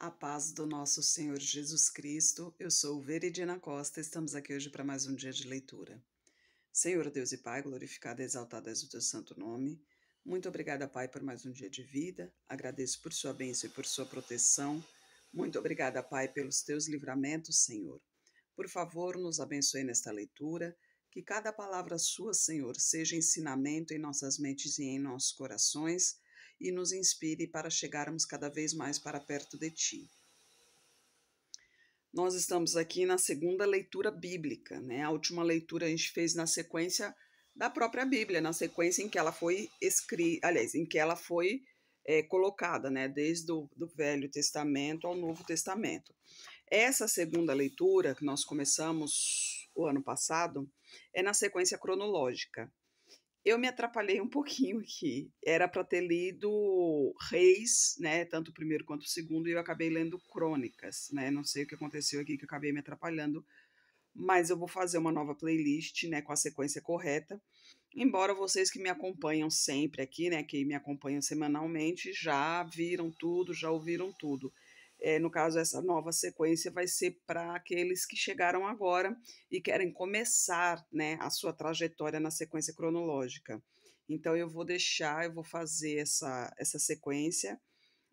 A paz do nosso Senhor Jesus Cristo, eu sou Veredina Costa, estamos aqui hoje para mais um dia de leitura. Senhor Deus e Pai, glorificado e exaltado és o teu santo nome. Muito obrigada, Pai, por mais um dia de vida. Agradeço por sua bênção e por sua proteção. Muito obrigada, Pai, pelos teus livramentos, Senhor. Por favor, nos abençoe nesta leitura, que cada palavra sua, Senhor, seja ensinamento em nossas mentes e em nossos corações e nos inspire para chegarmos cada vez mais para perto de Ti. Nós estamos aqui na segunda leitura bíblica, né? A última leitura a gente fez na sequência da própria Bíblia, na sequência em que ela foi escrita, aliás, em que ela foi colocada, né? Desde o do Velho Testamento ao Novo Testamento. Essa segunda leitura, que nós começamos o ano passado, é na sequência cronológica. Eu me atrapalhei um pouquinho aqui. Era para ter lido Reis, né, tanto o primeiro quanto o segundo, e eu acabei lendo Crônicas, né? Não sei o que aconteceu aqui que eu acabei me atrapalhando, mas eu vou fazer uma nova playlist, né, com a sequência correta. Embora vocês que me acompanham sempre aqui, né, que me acompanham semanalmente, já viram tudo, já ouviram tudo. No caso, essa nova sequência vai ser para aqueles que chegaram agora e querem começar, né, a sua trajetória na sequência cronológica. Então, eu vou fazer essa sequência,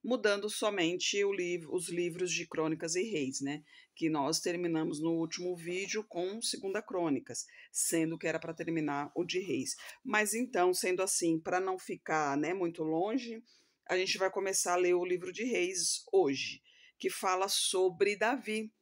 mudando somente os livros de Crônicas e Reis, né? Que nós terminamos no último vídeo com Segunda Crônicas, sendo que era para terminar o de Reis. Mas então, sendo assim, para não ficar, né, muito longe, a gente vai começar a ler o livro de Reis hoje, que fala sobre Davi.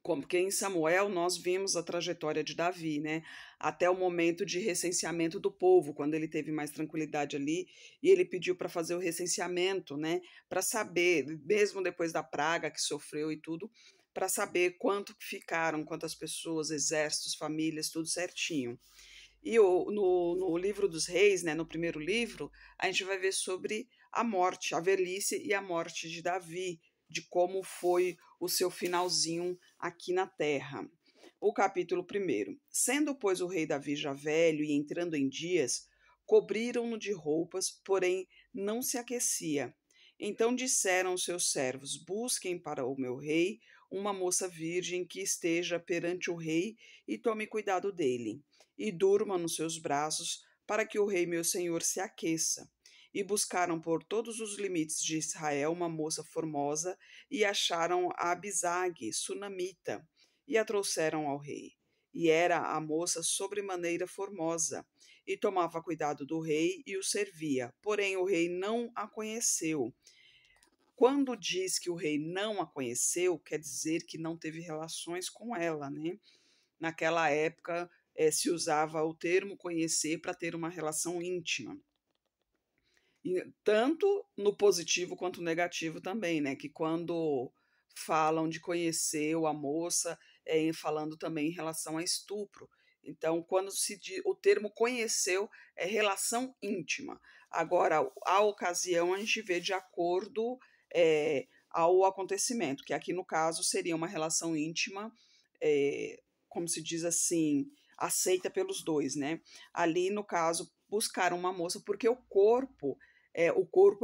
Porque em Samuel nós vimos a trajetória de Davi, né? Até o momento de recenseamento do povo, quando ele teve mais tranquilidade ali, e ele pediu para fazer o recenseamento, né? Para saber, mesmo depois da praga que sofreu e tudo, para saber quanto ficaram, quantas pessoas, exércitos, famílias, tudo certinho. E no livro dos reis, né, no primeiro livro, a gente vai ver sobre a morte, a velhice e a morte de Davi, de como foi o seu finalzinho aqui na terra. O capítulo 1. Sendo, pois, o rei Davi já velho e entrando em dias, cobriram-no de roupas, porém não se aquecia. Então disseram os seus servos: busquem para o meu rei uma moça virgem que esteja perante o rei e tome cuidado dele e durma nos seus braços, para que o rei meu senhor se aqueça. E buscaram por todos os limites de Israel uma moça formosa, e acharam a Abisag, sunamita, e a trouxeram ao rei. E era a moça sobremaneira formosa, e tomava cuidado do rei e o servia. Porém o rei não a conheceu. Quando diz que o rei não a conheceu, quer dizer que não teve relações com ela, né? Naquela época, se usava o termo conhecer para ter uma relação íntima. E tanto no positivo quanto no negativo também, né? Que quando falam de conhecer a moça, falando também em relação a estupro. Então, quando se diz, o termo conheceu é relação íntima. Agora, a ocasião a gente vê de acordo ao acontecimento, que aqui no caso seria uma relação íntima, como se diz assim, aceita pelos dois, né? Ali, no caso, buscaram uma moça porque o corpo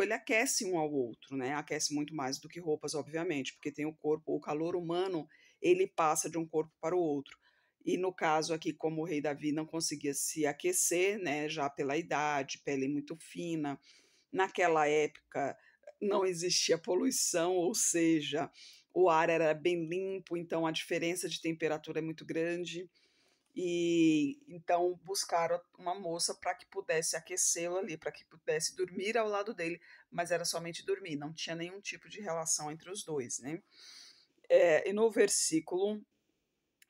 ele aquece um ao outro, né? Aquece muito mais do que roupas, obviamente, porque tem o corpo, o calor humano, ele passa de um corpo para o outro. E no caso aqui, como o rei Davi não conseguia se aquecer, né, já pela idade, pele muito fina, naquela época não existia poluição, ou seja, o ar era bem limpo, então a diferença de temperatura é muito grande. E então buscaram uma moça para que pudesse aquecê-lo ali, para que pudesse dormir ao lado dele, mas era somente dormir, não tinha nenhum tipo de relação entre os dois, né? E no versículo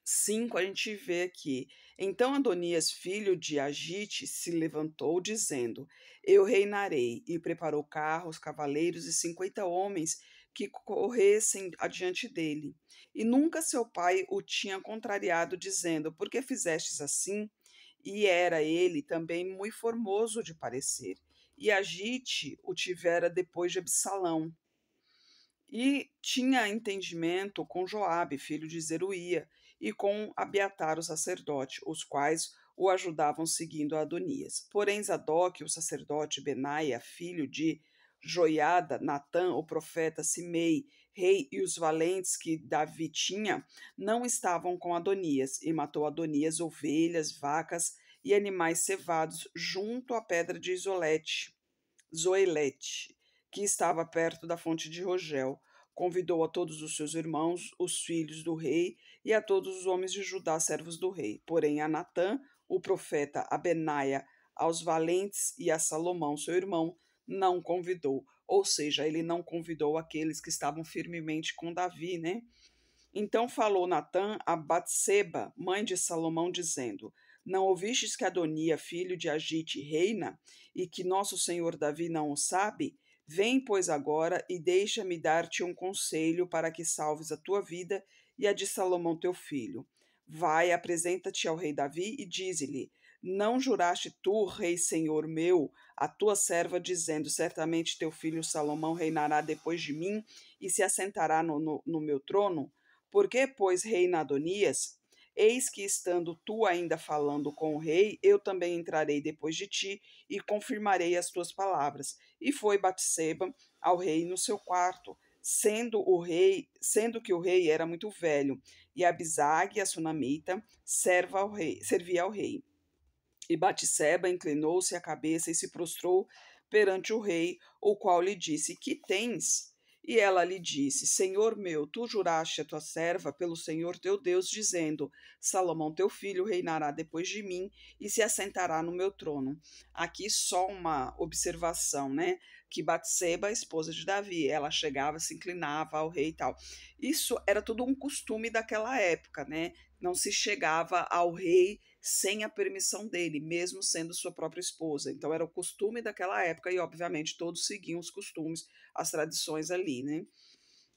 5 a gente vê aqui: então Adonias, filho de Agite, se levantou, dizendo: eu reinarei, e preparou carros, cavaleiros e 50 homens que corressem adiante dele. E nunca seu pai o tinha contrariado, dizendo: por que fizestes assim? E era ele também muito formoso de parecer. E Agite o tivera depois de Absalão. E tinha entendimento com Joabe, filho de Zeruía, e com Abiatar, o sacerdote, os quais o ajudavam seguindo a Adonias. Porém, Zadok, o sacerdote, Benaia, filho de Joiada, Natã, o profeta, Simei, rei, e os valentes que Davi tinha, não estavam com Adonias, e matou Adonias ovelhas, vacas e animais cevados junto à pedra de Zoelete, que estava perto da fonte de Rogel. Convidou a todos os seus irmãos, os filhos do rei, e a todos os homens de Judá, servos do rei. Porém, a Natã, o profeta, a Benaia, aos valentes e a Salomão, seu irmão, não convidou. Ou seja, ele não convidou aqueles que estavam firmemente com Davi, né? Então falou Natã a Batseba, mãe de Salomão, dizendo: Não ouvistes que Adonia, filho de Agite, reina, e que nosso senhor Davi não o sabe? Vem, pois, agora e deixa-me dar-te um conselho para que salves a tua vida e a de Salomão teu filho. Vai, apresenta-te ao rei Davi e dize-lhe: Não juraste tu, rei senhor meu, a tua serva, dizendo: Certamente teu filho Salomão reinará depois de mim e se assentará no meu trono? Por que, pois, reina Adonias? Eis que, estando tu ainda falando com o rei, eu também entrarei depois de ti e confirmarei as tuas palavras. E foi Batseba ao rei no seu quarto, sendo que o rei era muito velho, e Abisag, a sunamita, servia ao rei. E Batseba inclinou-se a cabeça e se prostrou perante o rei, o qual lhe disse: Que tens? E ela lhe disse: Senhor meu, tu juraste a tua serva pelo Senhor teu Deus, dizendo: Salomão teu filho reinará depois de mim e se assentará no meu trono. Aqui só uma observação, né? Que Batseba, a esposa de Davi, ela chegava, se inclinava ao rei e tal. Isso era tudo um costume daquela época, né? Não se chegava ao rei sem a permissão dele, mesmo sendo sua própria esposa. Então era o costume daquela época e, obviamente, todos seguiam os costumes, as tradições ali, né?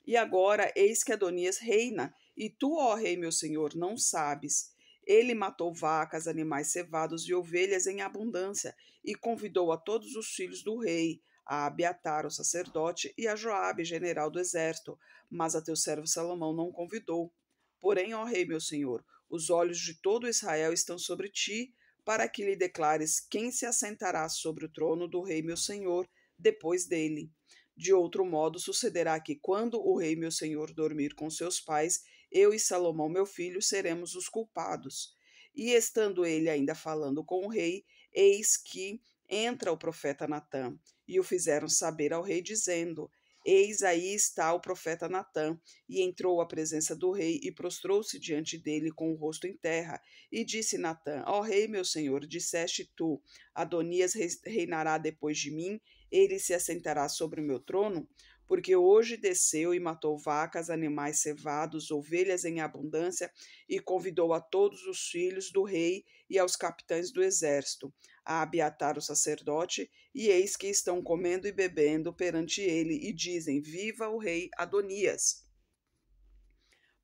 E agora, eis que Adonias reina, e tu, ó rei, meu senhor, não sabes. Ele matou vacas, animais cevados e ovelhas em abundância, e convidou a todos os filhos do rei, a Abiatar, o sacerdote, e a Joabe, general do exército, mas a teu servo Salomão não convidou. Porém, ó rei, meu senhor, os olhos de todo Israel estão sobre ti, para que lhe declares quem se assentará sobre o trono do rei, meu senhor, depois dele. De outro modo, sucederá que, quando o rei meu senhor dormir com seus pais, eu e Salomão, meu filho, seremos os culpados. E estando ele ainda falando com o rei, eis que entra o profeta Natã, e o fizeram saber ao rei, dizendo: Eis aí está o profeta Natã. E entrou à presença do rei e prostrou-se diante dele com o rosto em terra. E disse Natã: Ó rei, meu senhor, disseste tu: Adonias reinará depois de mim, ele se assentará sobre o meu trono? Porque hoje desceu e matou vacas, animais cevados, ovelhas em abundância, e convidou a todos os filhos do rei e aos capitães do exército, a Abiatar o sacerdote, e eis que estão comendo e bebendo perante ele, e dizem: Viva o rei Adonias!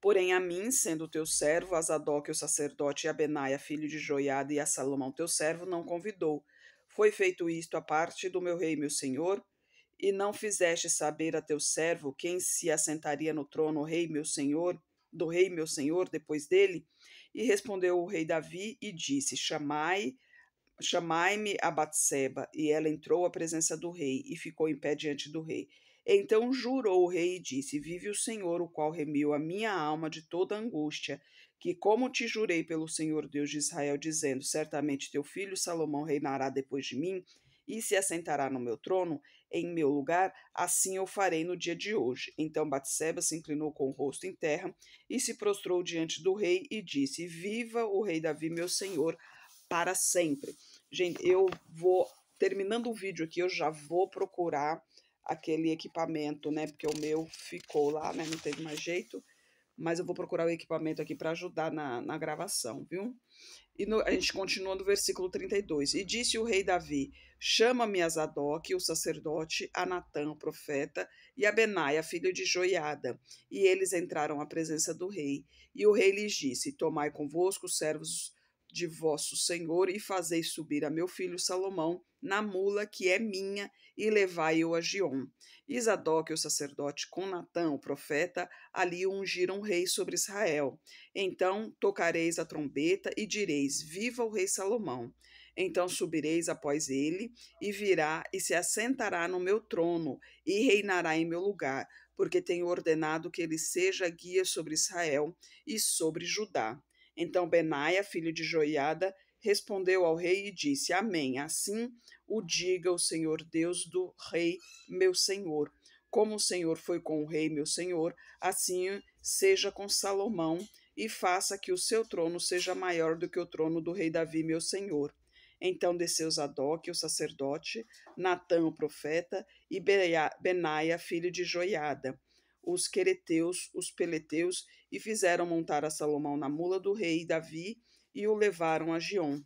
Porém, a mim, sendo teu servo, a Zadok, o sacerdote, e a Benaia, filho de Joiada, e a Salomão, teu servo, não convidou. Foi feito isto à parte do meu rei, meu senhor, e não fizeste saber a teu servo quem se assentaria no trono, rei, meu senhor, do rei, meu senhor, depois dele? E respondeu o rei Davi e disse: Chamai-me a Batseba. E ela entrou à presença do rei e ficou em pé diante do rei. Então jurou o rei e disse: Vive o Senhor, o qual remiu a minha alma de toda angústia, que como te jurei pelo Senhor Deus de Israel, dizendo: Certamente teu filho Salomão reinará depois de mim e se assentará no meu trono, em meu lugar, assim eu farei no dia de hoje. Então Batseba se inclinou com o rosto em terra e se prostrou diante do rei e disse: Viva o rei Davi, meu senhor, para sempre. Gente, eu vou, terminando o vídeo aqui, eu já vou procurar aquele equipamento, né? Porque o meu ficou lá, né? Não teve mais jeito. Mas eu vou procurar o equipamento aqui para ajudar na gravação, viu? E a gente continua no versículo 32. E disse o rei Davi: Chama-me a Zadok, o sacerdote, a Natã, o profeta, e a Benaia, filho de Joiada. E eles entraram à presença do rei. E o rei lhes disse: Tomai convosco os servos de vosso senhor e fazei subir a meu filho Salomão na mula que é minha e levai-o a Giom. E Zadok, o sacerdote, com Natã, o profeta, ali ungiram rei sobre Israel. Então tocareis a trombeta e direis: Viva o rei Salomão! Então subireis após ele, e virá e se assentará no meu trono, e reinará em meu lugar, porque tenho ordenado que ele seja guia sobre Israel e sobre Judá. Então Benaia, filho de Joiada, respondeu ao rei e disse: Amém. Assim o diga o Senhor Deus do rei, meu senhor. Como o Senhor foi com o rei, meu senhor, assim seja com Salomão, e faça que o seu trono seja maior do que o trono do rei Davi, meu senhor. Então desceu Zadok, o sacerdote, Natã, o profeta, e Benaia, filho de Joiada, os quereteus, os peleteus, e fizeram montar a Salomão na mula do rei Davi, e o levaram a Giom.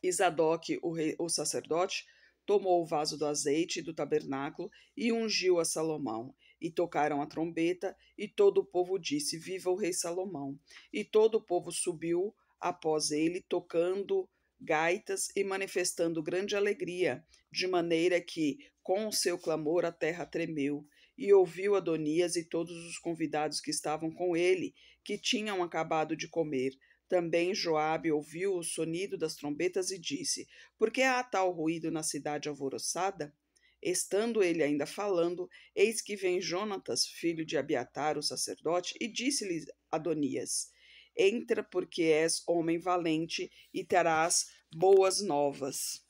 E Zadok, o sacerdote, tomou o vaso do azeite do tabernáculo e ungiu a Salomão. E tocaram a trombeta, e todo o povo disse: Viva o rei Salomão! E todo o povo subiu após ele, tocando gaitas e manifestando grande alegria, de maneira que, com o seu clamor, a terra tremeu. E ouviu Adonias e todos os convidados que estavam com ele, que tinham acabado de comer. Também Joabe ouviu o sonido das trombetas e disse: Por que há tal ruído na cidade alvoroçada? Estando ele ainda falando, eis que vem Jonatas, filho de Abiatar, o sacerdote, e disse-lhe Adonias: Entra, porque és homem valente, e terás boas novas.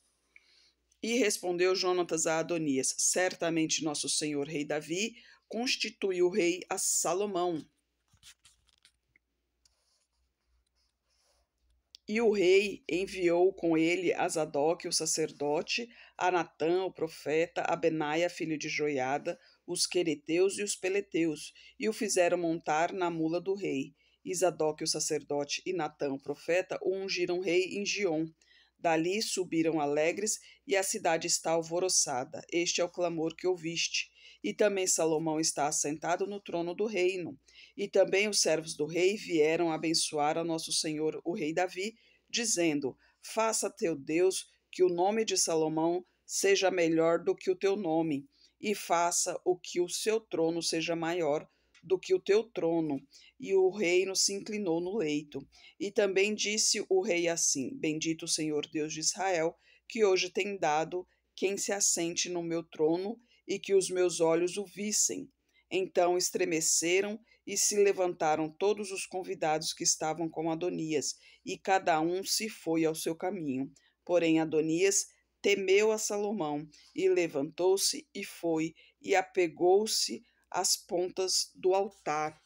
E respondeu Jonatas a Adonias: Certamente nosso senhor rei Davi constituiu rei a Salomão. E o rei enviou com ele a Zadok, o sacerdote, a Natã, o profeta, a Benaia, filho de Joiada, os quereteus e os peleteus, e o fizeram montar na mula do rei. E Zadok, o sacerdote, e Natã, o profeta, o ungiram rei em Giom. Dali subiram alegres, e a cidade está alvoroçada. Este é o clamor que ouviste. E também Salomão está assentado no trono do reino. E também os servos do rei vieram abençoar a nosso senhor, o rei Davi, dizendo: Faça teu Deus que o nome de Salomão seja melhor do que o teu nome, e faça o que o seu trono seja maior do que o teu trono. E o reino se inclinou no leito. E também disse o rei assim: Bendito o Senhor Deus de Israel, que hoje tem dado quem se assente no meu trono, e que os meus olhos o vissem. Então estremeceram e se levantaram todos os convidados que estavam com Adonias, e cada um se foi ao seu caminho. Porém Adonias temeu a Salomão, e levantou-se e foi, e apegou-se às pontas do altar,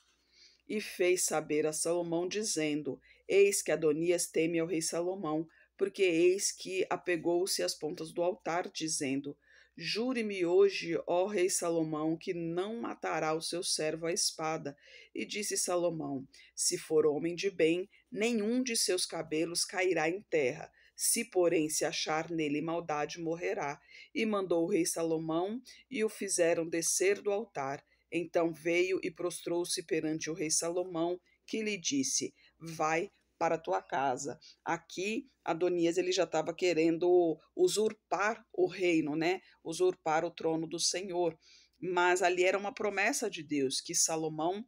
e fez saber a Salomão, dizendo: Eis que Adonias teme ao rei Salomão, porque eis que apegou-se às pontas do altar, dizendo: Jure-me hoje, ó rei Salomão, que não matará o seu servo à espada. E disse Salomão: Se for homem de bem, nenhum de seus cabelos cairá em terra. Se, porém, se achar nele maldade, morrerá. E mandou o rei Salomão, e o fizeram descer do altar. Então veio e prostrou-se perante o rei Salomão, que lhe disse: Vai para tua casa. Aqui, Adonias ele já estava querendo usurpar o reino, né? Usurpar o trono do Senhor. Mas ali era uma promessa de Deus que Salomão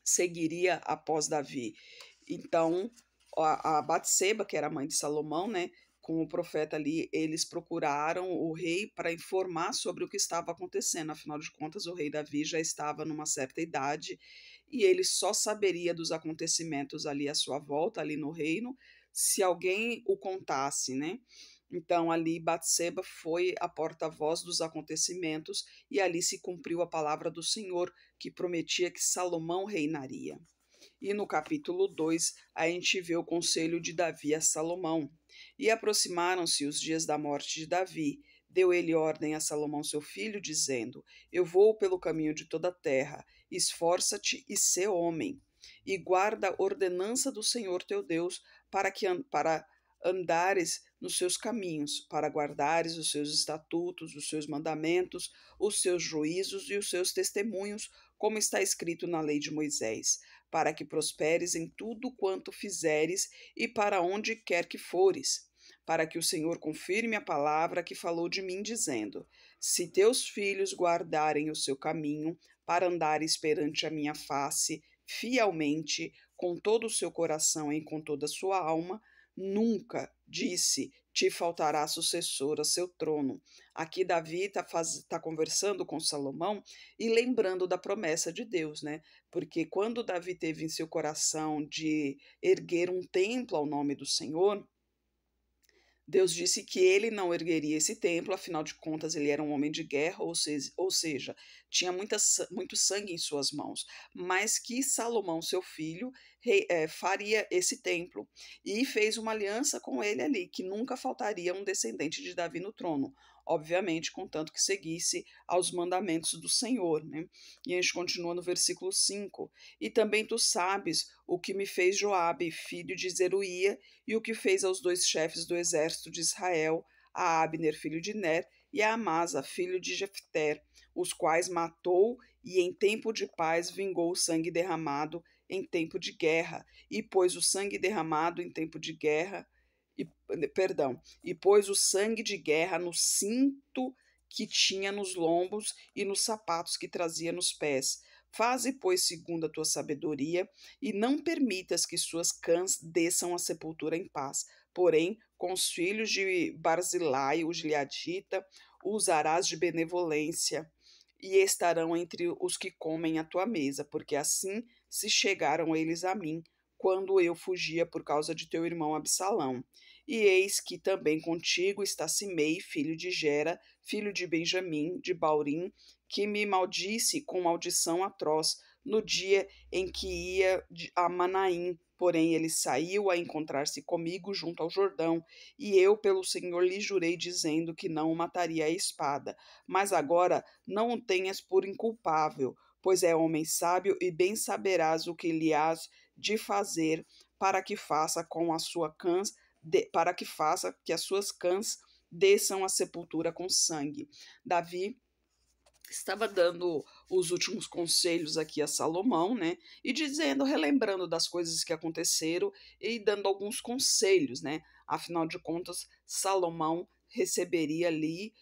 seguiria após Davi. Então, a Batseba, que era a mãe de Salomão, né, com o profeta ali, eles procuraram o rei para informar sobre o que estava acontecendo. Afinal de contas, o rei Davi já estava numa certa idade e ele só saberia dos acontecimentos ali à sua volta, ali no reino, se alguém o contasse, né? Então ali Batseba foi a porta-voz dos acontecimentos e ali se cumpriu a palavra do Senhor que prometia que Salomão reinaria. E no capítulo 2, a gente vê o conselho de Davi a Salomão. E aproximaram-se os dias da morte de Davi. Deu ele ordem a Salomão seu filho, dizendo: Eu vou pelo caminho de toda a terra, esforça-te e sê homem, e guarda a ordenança do Senhor teu Deus, para andares nos seus caminhos, para guardares os seus estatutos, os seus mandamentos, os seus juízos e os seus testemunhos, como está escrito na lei de Moisés, para que prosperes em tudo quanto fizeres e para onde quer que fores, para que o Senhor confirme a palavra que falou de mim, dizendo: Se teus filhos guardarem o seu caminho, para andares perante a minha face, fielmente, com todo o seu coração e com toda a sua alma, nunca disse: te faltará sucessor a seu trono. Aqui Davi está conversando com Salomão e lembrando da promessa de Deus, né? Porque quando Davi teve em seu coração de erguer um templo ao nome do Senhor, Deus disse que ele não ergueria esse templo, afinal de contas, ele era um homem de guerra, ou seja, tinha muito sangue em suas mãos, mas que Salomão, seu filho, faria esse templo. E fez uma aliança com ele ali, que nunca faltaria um descendente de Davi no trono. Obviamente, contanto que seguisse aos mandamentos do Senhor, né? E a gente continua no versículo 5. E também tu sabes o que me fez Joabe, filho de Zeruía, e o que fez aos dois chefes do exército de Israel, a Abner, filho de Ner, e a Amasa, filho de Jefter, os quais matou e em tempo de paz vingou o sangue derramado em tempo de guerra, e pôs o sangue derramado em tempo de guerra, e pôs o sangue de guerra no cinto que tinha nos lombos e nos sapatos que trazia nos pés. Faze, pois, segundo a tua sabedoria, e não permitas que suas cãs desçam à sepultura em paz. Porém, com os filhos de Barzilai, o gileadita, usarás de benevolência, e estarão entre os que comem a tua mesa, porque assim se chegaram eles a mim, quando eu fugia por causa de teu irmão Absalão. E eis que também contigo está Simei, filho de Gera, filho de Benjamim, de Baurim, que me maldisse com maldição atroz no dia em que ia a Manaim. Porém, ele saiu a encontrar-se comigo junto ao Jordão, e eu pelo Senhor lhe jurei, dizendo que não o mataria à espada. Mas agora não o tenhas por inculpável, pois é homem sábio, e bem saberás o que lhe hás de fazer para que faça com a sua cãs, para que faça que as suas cãs desçam à sepultura com sangue. Davi estava dando os últimos conselhos aqui a Salomão, né? E dizendo, relembrando das coisas que aconteceram e dando alguns conselhos, né? Afinal de contas, Salomão receberia ali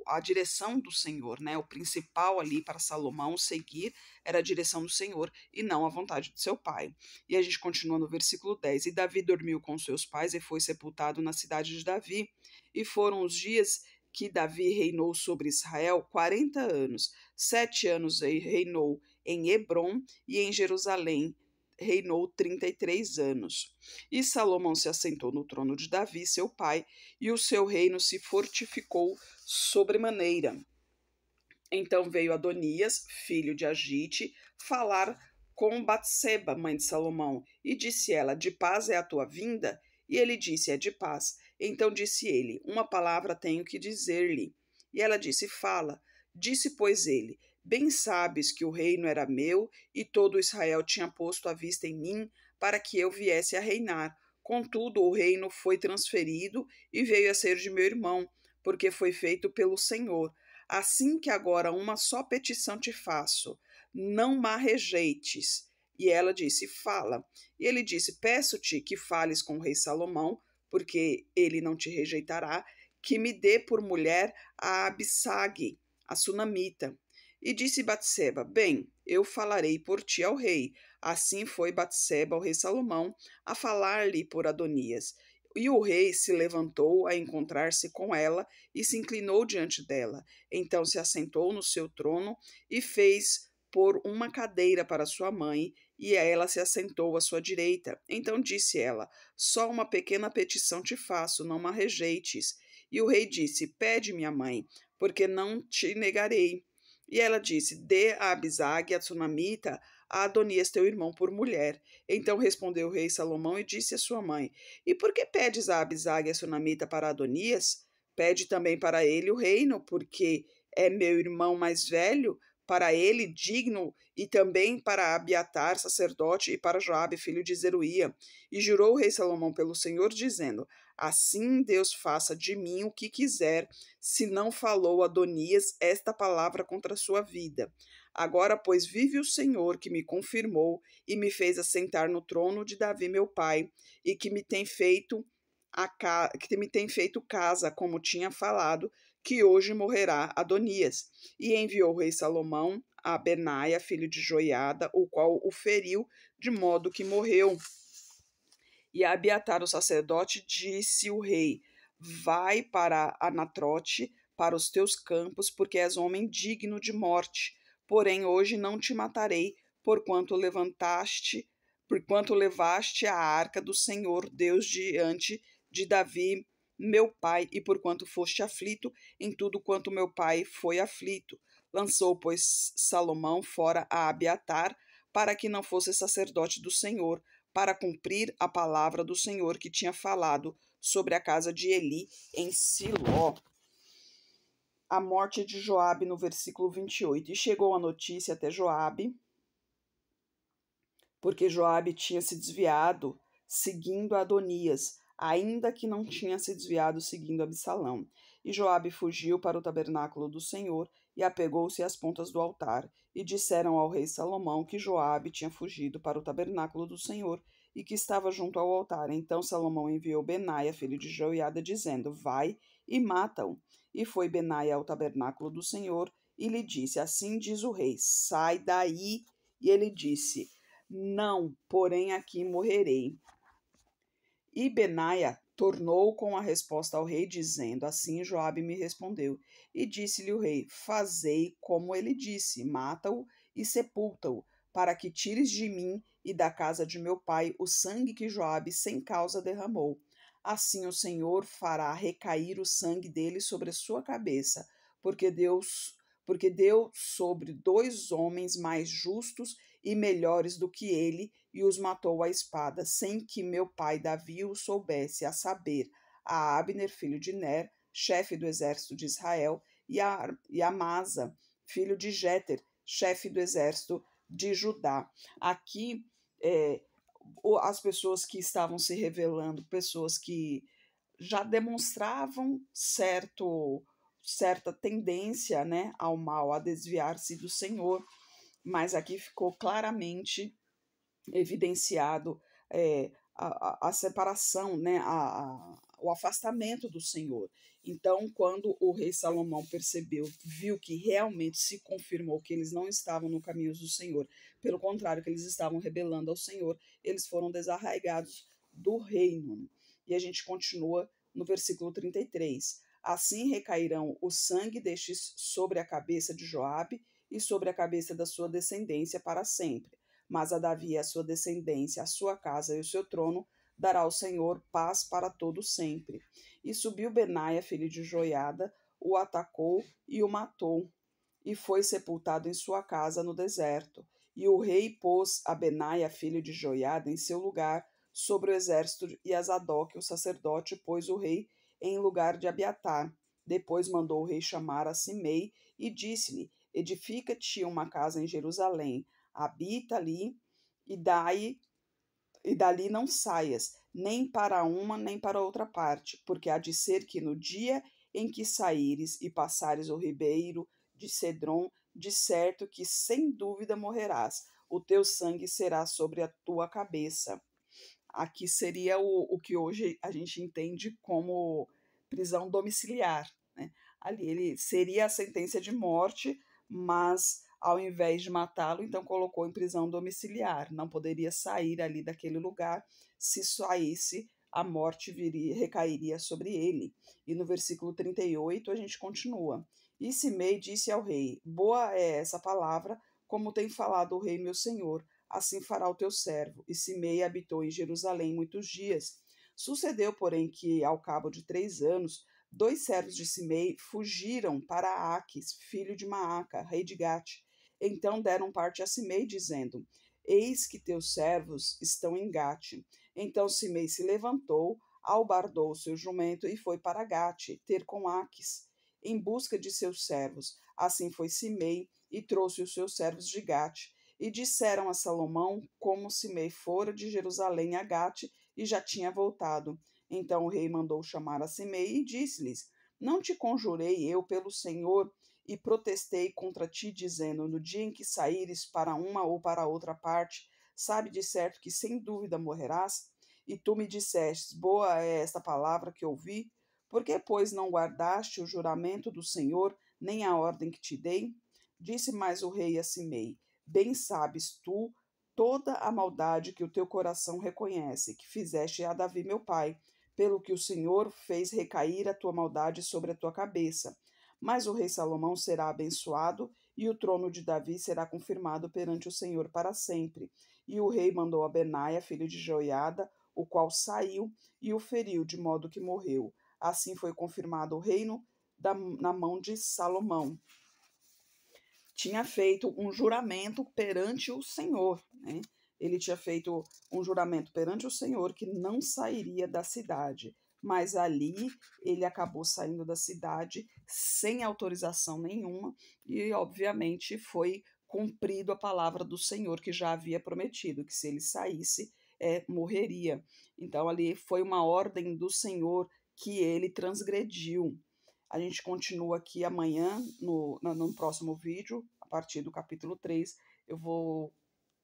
a direção do Senhor, né? O principal ali para Salomão seguir era a direção do Senhor e não a vontade de seu pai. E a gente continua no versículo 10. E Davi dormiu com seus pais e foi sepultado na cidade de Davi. E foram os dias que Davi reinou sobre Israel 40 anos. 7 anos reinou em Hebrom e em Jerusalém reinou 33 anos. E Salomão se assentou no trono de Davi, seu pai, e o seu reino se fortificou sobremaneira. Então veio Adonias, filho de Agite, falar com Batseba, mãe de Salomão, e disse ela: de paz é a tua vinda? E ele disse: é de paz. Então disse ele: uma palavra tenho que dizer-lhe. E ela disse: fala. Disse, pois, ele: bem sabes que o reino era meu, e todo Israel tinha posto a vista em mim, para que eu viesse a reinar. Contudo, o reino foi transferido e veio a ser de meu irmão, porque foi feito pelo Senhor. Assim que agora uma só petição te faço, não ma rejeites. E ela disse: fala. E ele disse: peço-te que fales com o rei Salomão, porque ele não te rejeitará, que me dê por mulher a Abissag, a sunamita. E disse Batseba: bem, eu falarei por ti ao rei. Assim foi Batseba ao rei Salomão a falar-lhe por Adonias. E o rei se levantou a encontrar-se com ela e se inclinou diante dela. Então se assentou no seu trono e fez pôr uma cadeira para sua mãe, e ela se assentou à sua direita. Então disse ela: só uma pequena petição te faço, não ma rejeites. E o rei disse: pede, minha mãe, porque não te negarei. E ela disse: dê a Abisag, a Tsunamita, a Adonias teu irmão por mulher. Então respondeu o rei Salomão e disse à sua mãe: e por que pedes a Abisag e a Tsunamita para Adonias? Pede também para ele o reino, porque é meu irmão mais velho, para ele digno, e também para Abiatar, sacerdote, e para Joabe, filho de Zeruía. E jurou o rei Salomão pelo Senhor, dizendo: assim Deus faça de mim o que quiser, se não falou Adonias esta palavra contra a sua vida. Agora, pois, vive o Senhor, que me confirmou e me fez assentar no trono de Davi meu pai, e que me tem feito casa, como tinha falado, que hoje morrerá Adonias. E enviou o rei Salomão a Benaia, filho de Joiada, o qual o feriu, de modo que morreu. E a Abiatar, o sacerdote, disse o rei: vai para Anatrote, para os teus campos, porque és homem digno de morte. Porém, hoje não te matarei, porquanto levaste a arca do Senhor Deus diante de Davi, meu pai, e porquanto foste aflito em tudo quanto meu pai foi aflito. Lançou, pois, Salomão fora a Abiatar, para que não fosse sacerdote do Senhor, para cumprir a palavra do Senhor que tinha falado sobre a casa de Eli em Siló. A morte de Joabe no versículo 28. E chegou a notícia até Joabe, porque Joabe tinha se desviado seguindo Adonias, ainda que não tinha se desviado seguindo Absalão. E Joabe fugiu para o tabernáculo do Senhor e apegou-se às pontas do altar. E disseram ao rei Salomão que Joabe tinha fugido para o tabernáculo do Senhor e que estava junto ao altar. Então Salomão enviou Benaia, filho de Joiada, dizendo: vai e mata-o. E foi Benaia ao tabernáculo do Senhor e lhe disse: assim diz o rei, sai daí. E ele disse: não, porém aqui morrerei. E Benaia tornou com a resposta ao rei, dizendo: assim Joabe me respondeu. E disse-lhe o rei: fazei como ele disse, mata-o e sepulta-o, para que tires de mim e da casa de meu pai o sangue que Joabe sem causa derramou. Assim o Senhor fará recair o sangue dele sobre a sua cabeça, porque deu sobre 2 homens mais justos e melhores do que ele, e os matou à espada, sem que meu pai Davi o soubesse, a saber, a Abner, filho de Ner, chefe do exército de Israel, e a Amasa, filho de Jéter, chefe do exército de Judá. Aqui, as pessoas que estavam se revelando, pessoas que já demonstravam certa tendência, né, ao mal, a desviar-se do Senhor, mas aqui ficou claramente evidenciado a separação, né, o afastamento do Senhor. Então, quando o rei Salomão viu que realmente se confirmou que eles não estavam no caminho do Senhor, pelo contrário, que eles estavam rebelando ao Senhor, eles foram desarraigados do reino. E a gente continua no versículo 33. Assim recairão o sangue destes sobre a cabeça de Joabe e sobre a cabeça da sua descendência para sempre. Mas a Davi e a sua descendência, a sua casa e o seu trono, dará ao Senhor paz para todo sempre. E subiu Benaia, filho de Joiada, o atacou e o matou, e foi sepultado em sua casa no deserto. E o rei pôs a Benaia, filho de Joiada, em seu lugar sobre o exército, e a Zadok, o sacerdote, pôs o rei em lugar de Abiatar. Depois mandou o rei chamar a Simei e disse-lhe: edifica-te uma casa em Jerusalém, habita ali e dali não saias, nem para uma nem para outra parte, porque há de ser que no dia em que saíres e passares o ribeiro de Cedron, de certo que sem dúvida morrerás, o teu sangue será sobre a tua cabeça. Aqui seria o que hoje a gente entende como prisão domiciliar, né? Ali ele seria a sentença de morte, mas ao invés de matá-lo, então colocou em prisão domiciliar. Não poderia sair ali daquele lugar. Se saísse, a morte recairia sobre ele. E no versículo 38 a gente continua. E Simei disse ao rei: boa é essa palavra, como tem falado o rei meu senhor. Assim fará o teu servo. E Simei habitou em Jerusalém muitos dias. Sucedeu, porém, que, ao cabo de 3 anos, 2 servos de Simei fugiram para Aques, filho de Maaca, rei de Gate. Então deram parte a Simei, dizendo: eis que teus servos estão em Gate. Então Simei se levantou, albardou o seu jumento e foi para Gate, ter com Aques, em busca de seus servos. Assim foi Simei e trouxe os seus servos de Gate. E disseram a Salomão como Simei fora de Jerusalém a Gate e já tinha voltado. Então o rei mandou chamar a Simei e disse-lhes: não te conjurei eu pelo Senhor e protestei contra ti, dizendo: no dia em que saíres para uma ou para outra parte, sabe de certo que sem dúvida morrerás? E tu me disseste: boa é esta palavra que ouvi. Por que, pois, não guardaste o juramento do Senhor, nem a ordem que te dei? Disse mais o rei a Simei: bem sabes tu toda a maldade que o teu coração reconhece, que fizeste a Davi meu pai, pelo que o Senhor fez recair a tua maldade sobre a tua cabeça. Mas o rei Salomão será abençoado, e o trono de Davi será confirmado perante o Senhor para sempre. E o rei mandou a Benaia, filho de Joiada, o qual saiu e o feriu, de modo que morreu. Assim foi confirmado o reino na mão de Salomão. Tinha feito um juramento perante o Senhor, né? Ele tinha feito um juramento perante o Senhor que não sairia da cidade, mas ali ele acabou saindo da cidade sem autorização nenhuma e, obviamente, foi cumprido a palavra do Senhor que já havia prometido, que se ele saísse, morreria. Então, ali foi uma ordem do Senhor que ele transgrediu. A gente continua aqui amanhã, no próximo vídeo, a partir do capítulo 3. Eu vou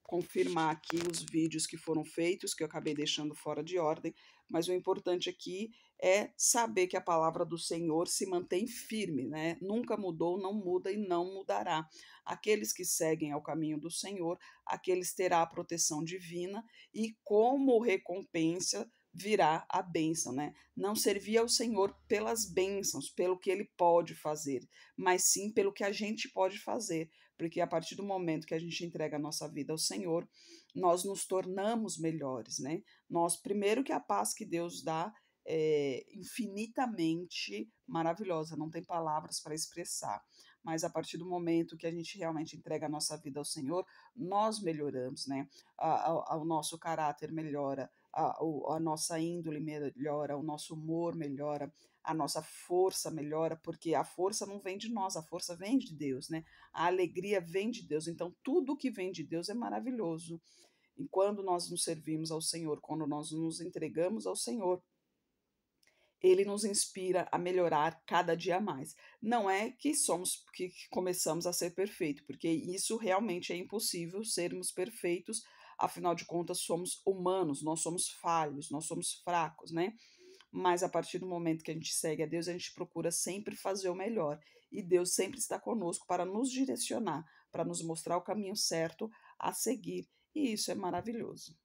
confirmar aqui os vídeos que foram feitos, que eu acabei deixando fora de ordem, mas o importante aqui é saber que a palavra do Senhor se mantém firme, né? Nunca mudou, não muda e não mudará. Aqueles que seguem ao caminho do Senhor, aqueles terá a proteção divina e como recompensa virá a bênção, né? Não servir ao Senhor pelas bênçãos, pelo que ele pode fazer, mas sim pelo que a gente pode fazer, porque a partir do momento que a gente entrega a nossa vida ao Senhor, nós nos tornamos melhores, né? Nós, primeiro que a paz que Deus dá é infinitamente maravilhosa, não tem palavras para expressar, mas a partir do momento que a gente realmente entrega a nossa vida ao Senhor, nós melhoramos, né? O nosso caráter melhora, a nossa índole melhora, o nosso humor melhora, a nossa força melhora, porque a força não vem de nós, a força vem de Deus, né? A alegria vem de Deus, então tudo que vem de Deus é maravilhoso. E quando nós nos servimos ao Senhor, quando nós nos entregamos ao Senhor, ele nos inspira a melhorar cada dia mais. Não é que começamos a ser perfeitos, porque isso realmente é impossível sermos perfeitos, afinal de contas somos humanos, nós somos falhos, nós somos fracos, né? Mas a partir do momento que a gente segue a Deus, a gente procura sempre fazer o melhor. E Deus sempre está conosco para nos direcionar, para nos mostrar o caminho certo a seguir. E isso é maravilhoso.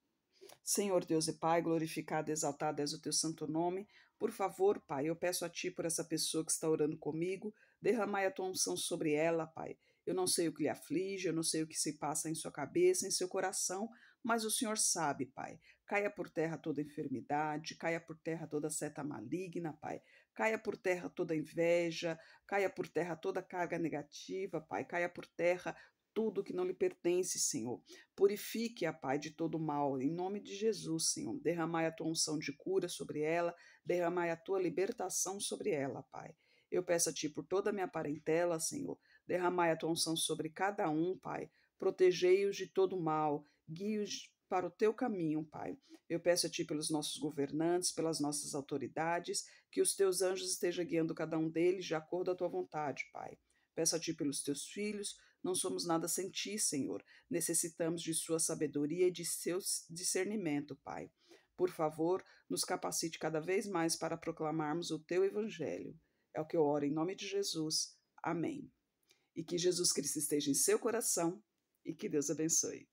Senhor Deus e Pai, glorificado e exaltado és o teu santo nome. Por favor, Pai, eu peço a Ti por essa pessoa que está orando comigo, derramai a Tua unção sobre ela, Pai. Eu não sei o que lhe aflige, eu não sei o que se passa em sua cabeça, em seu coração, mas o Senhor sabe, Pai. Caia por terra toda enfermidade, caia por terra toda seta maligna, Pai. Caia por terra toda inveja, caia por terra toda carga negativa, Pai. Caia por terra tudo que não lhe pertence, Senhor. Purifique-a, Pai, de todo mal, em nome de Jesus, Senhor. Derramai a tua unção de cura sobre ela, derramai a tua libertação sobre ela, Pai. Eu peço a Ti por toda a minha parentela, Senhor. Derramai a tua unção sobre cada um, Pai. Protegei-os de todo mal, guie-os para o teu caminho, Pai. Eu peço a Ti pelos nossos governantes, pelas nossas autoridades, que os teus anjos estejam guiando cada um deles de acordo à tua vontade, Pai. Peço a Ti pelos teus filhos, não somos nada sem Ti, Senhor. Necessitamos de Sua sabedoria e de seu discernimento, Pai. Por favor, nos capacite cada vez mais para proclamarmos o Teu Evangelho. É o que eu oro em nome de Jesus. Amém. E que Jesus Cristo esteja em seu coração e que Deus abençoe.